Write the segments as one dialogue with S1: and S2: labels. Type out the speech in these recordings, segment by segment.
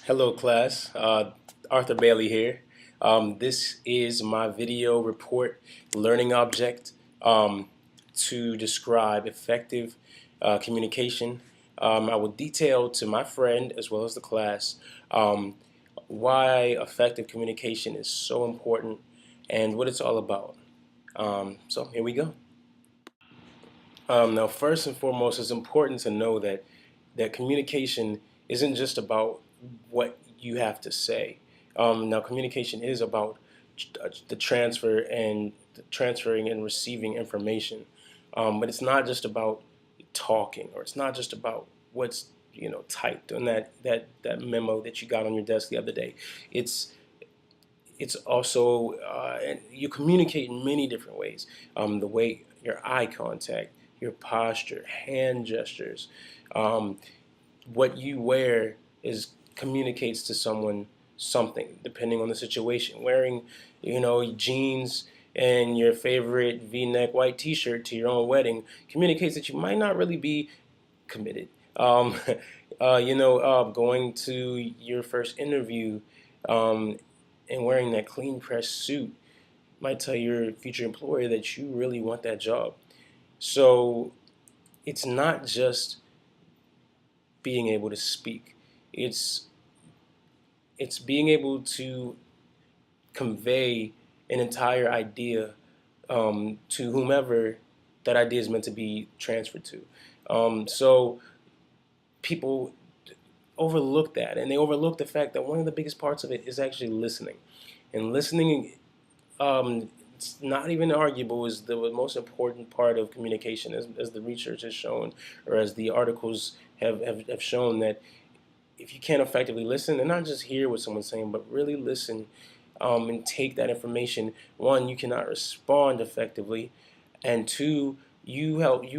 S1: Hello class, Arthur Bailey here. This is my video report learning object to describe effective communication. I will detail to my friend as well as the class um, why effective communication is so important and what it's all about. So here we go. Now, first and foremost, it's important to know that communication isn't just about what you have to say. Now, communication is about the transferring and receiving information, but it's not just about talking, or it's not just about what's typed on that memo that you got on your desk the other day. It's it's also and you communicate in many different ways. The way your eye contact, your posture, hand gestures, um, what you wear is communicates to someone something depending on the situation. Wearing, jeans and your favorite V-neck white T-shirt to your own wedding communicates that you might not really be committed. Um, going to your first interview um, and wearing that clean pressed suit might tell your future employer that you really want that job. So it's not just being able to speak. It's it's being able to convey an entire idea to whomever that idea is meant to be transferred to. So people overlook that, and they overlook the fact that one of the biggest parts of it is actually listening. And listening, it's not even arguable, is the most important part of communication, as the research has shown, or as the articles have shown, that if you can't effectively listen and not just hear what someone's saying, but really listen and take that information, one, you cannot respond effectively, and two, you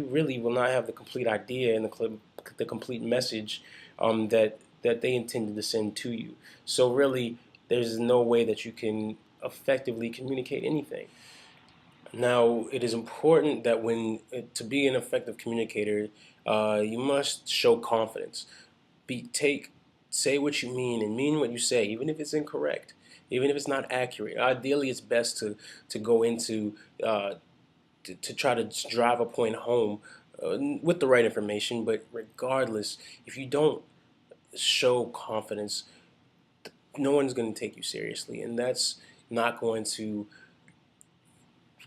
S1: really will not have the complete idea and the complete message that they intended to send to you. So really, there's no way that you can effectively communicate anything. Now, it is important that to be an effective communicator, you must show confidence. Say what you mean and mean what you say, even if it's incorrect, even if it's not accurate. Ideally, it's best to go into to try to drive a point home with the right information. But regardless, if you don't show confidence, no one's going to take you seriously, and that's not going to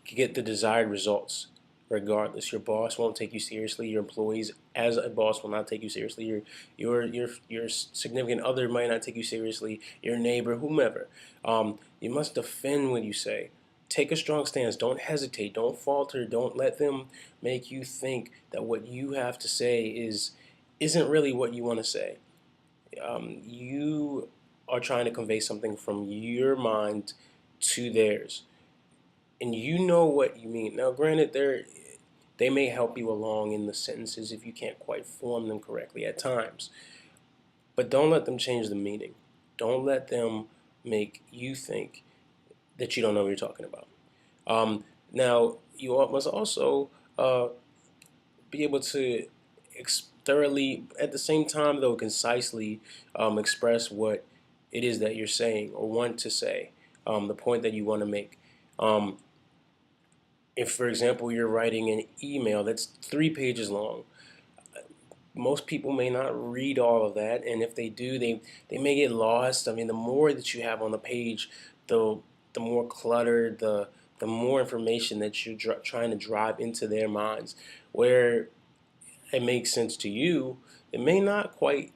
S1: get the desired results. Regardless, your boss won't take you seriously. Your employees, as a boss, will not take you seriously. Your significant other might not take you seriously. Your neighbor, whomever. You must defend what you say. Take a strong stance. Don't hesitate. Don't falter. Don't let them make you think that what you have to say isn't really what you want to say. You are trying to convey something from your mind to theirs, and you know what you mean. Now, granted, they may help you along in the sentences if you can't quite form them correctly at times, but don't let them change the meaning. Don't let them make you think that you don't know what you're talking about. Now, you must also be able to thoroughly, at the same time, though, concisely express what it is that you're saying or want to say, the point that you want to make. Um, if, for example, you're writing an email that's 3 pages long, most people may not read all of that, and if they do, they may get lost. I mean, the more that you have on the page, the the more cluttered, the more information that you're trying to drive into their minds. Where it makes sense to you, it may not quite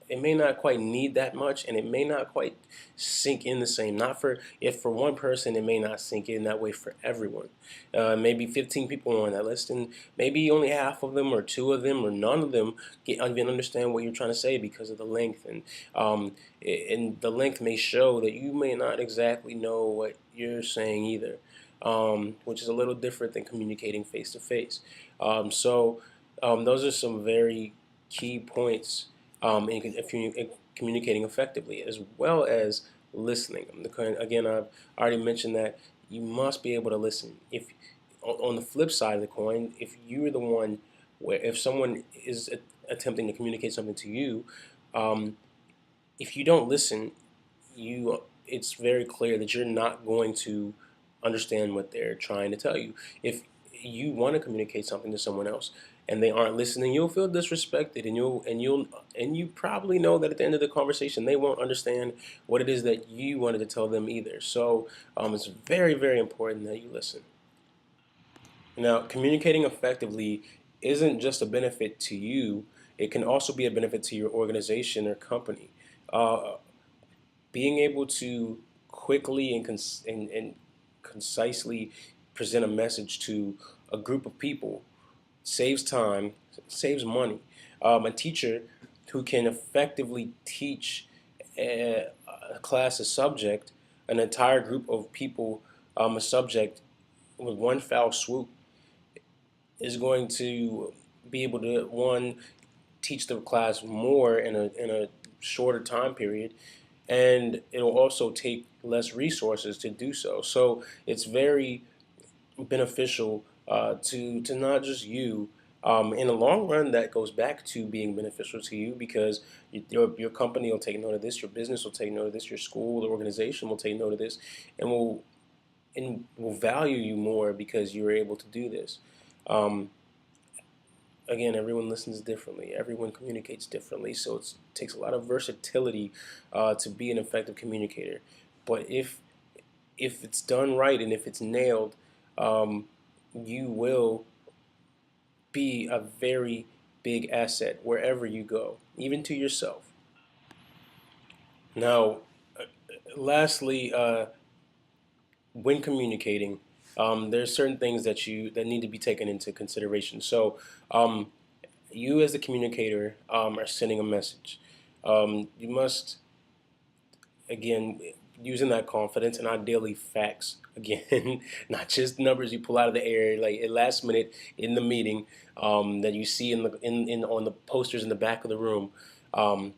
S1: it may not quite need that much, and it may not quite sink in the same. Not for If for one person it may not sink in that way for everyone. Maybe 15 people on that list, and maybe only half of them or two of them or none of them even understand what you're trying to say because of the length. And the length may show that you may not exactly know what you're saying either, which is a little different than communicating face to face. Those are some very key points in communicating effectively, as well as listening. Again, I've already mentioned that you must be able to listen. If on the flip side of the coin, if you're the one where if someone is attempting to communicate something to you, um, if you don't listen, you it's very clear that you're not going to understand what they're trying to tell you. If you want to communicate something to someone else and they aren't listening, you'll feel disrespected, and you probably know that at the end of the conversation they won't understand what it is that you wanted to tell them either. So it's very, very important that you listen. Now, communicating effectively isn't just a benefit to you, it can also be a benefit to your organization or company. Uh, Being able to quickly and concisely present a message to a group of people saves time, saves money. A teacher who can effectively teach a class, a subject, an entire group of people, a subject with one foul swoop is going to be able to, one, teach the class more in a shorter time period, and it'll also take less resources to do so. So it's very beneficial to not just you. In the long run, that goes back to being beneficial to you because your company will take note of this, your business will take note of this, your school, the organization will take note of this, and will value you more because you're able to do this. Um, Again, everyone listens differently. Everyone communicates differently, so it takes a lot of versatility to be an effective communicator. But if it's done right and if it's nailed, um, you will be a very big asset wherever you go, even to yourself. Now, lastly, when communicating, there's certain things that need to be taken into consideration. So, you as the communicator are sending a message. You must, again, using that confidence and ideally facts, again, not just numbers you pull out of the air like at last minute in the meeting, that you see in on the posters in the back of the room. Um,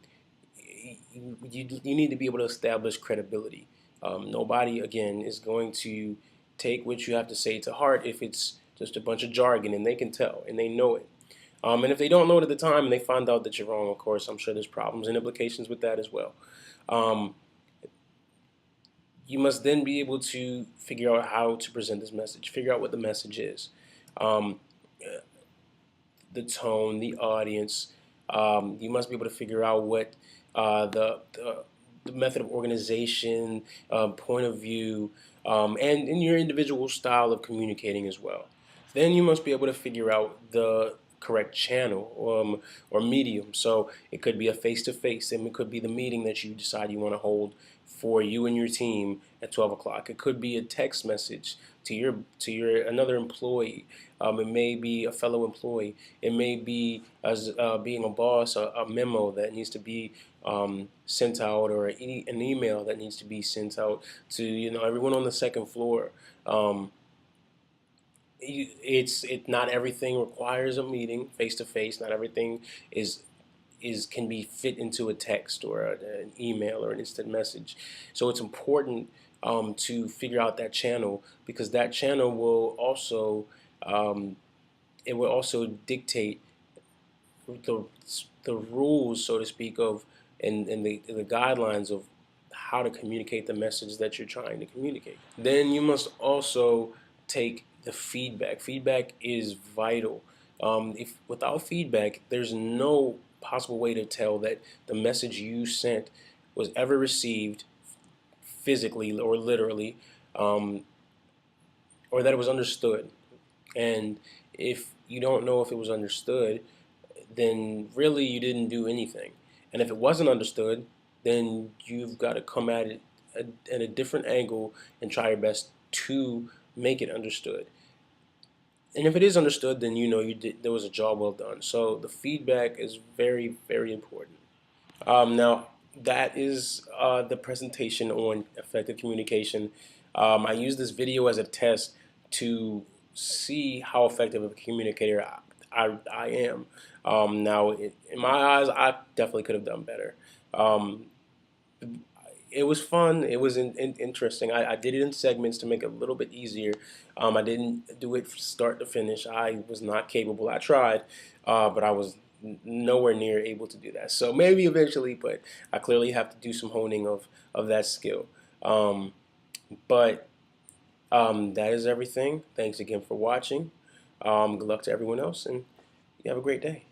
S1: you need to be able to establish credibility. Nobody, again, is going to take what you have to say to heart if it's just a bunch of jargon, and they can tell and they know it. And if they don't know it at the time and they find out that you're wrong, of course, I'm sure there's problems and implications with that as well. Um, you must then be able to figure out how to present this message, figure out what the message is, um, the tone, the audience. You must be able to figure out what the method of organization, point of view, and in your individual style of communicating as well. Then you must be able to figure out the correct channel or medium. So it could be a face-to-face, and it could be the meeting that you decide you want to hold for you and your team at 12 o'clock. It could be a text message to your another employee. It may be a fellow employee. It may be as being a boss, a memo that needs to be sent out, or an email that needs to be sent out to everyone on the second floor. Um, not everything requires a meeting face to face. Not everything is can be fit into a text or an email or an instant message. So it's important to figure out that channel because that channel will also um, it will also dictate the the rules, so to speak, of and the guidelines of how to communicate the message that you're trying to communicate. Then you must also take the feedback. Feedback is vital. If without feedback, there's no possible way to tell that the message you sent was ever received physically or literally, um, or that it was understood. And if you don't know if it was understood, then really you didn't do anything. And if it wasn't understood, then you've got to come at it at a different angle and try your best to make it understood. And if it is understood, then there was a job well done. So the feedback is very, very important. Now, that is the presentation on effective communication. I use this video as a test to see how effective of a communicator I am. Now, in my eyes, I definitely could have done better. Um, it was fun. It was interesting. I did it in segments to make it a little bit easier. I didn't do it from start to finish. I was not capable. I tried, but I was nowhere near able to do that. So maybe eventually, but I clearly have to do some honing of that skill. Um, but that is everything. Thanks again for watching. Good luck to everyone else, and you have a great day.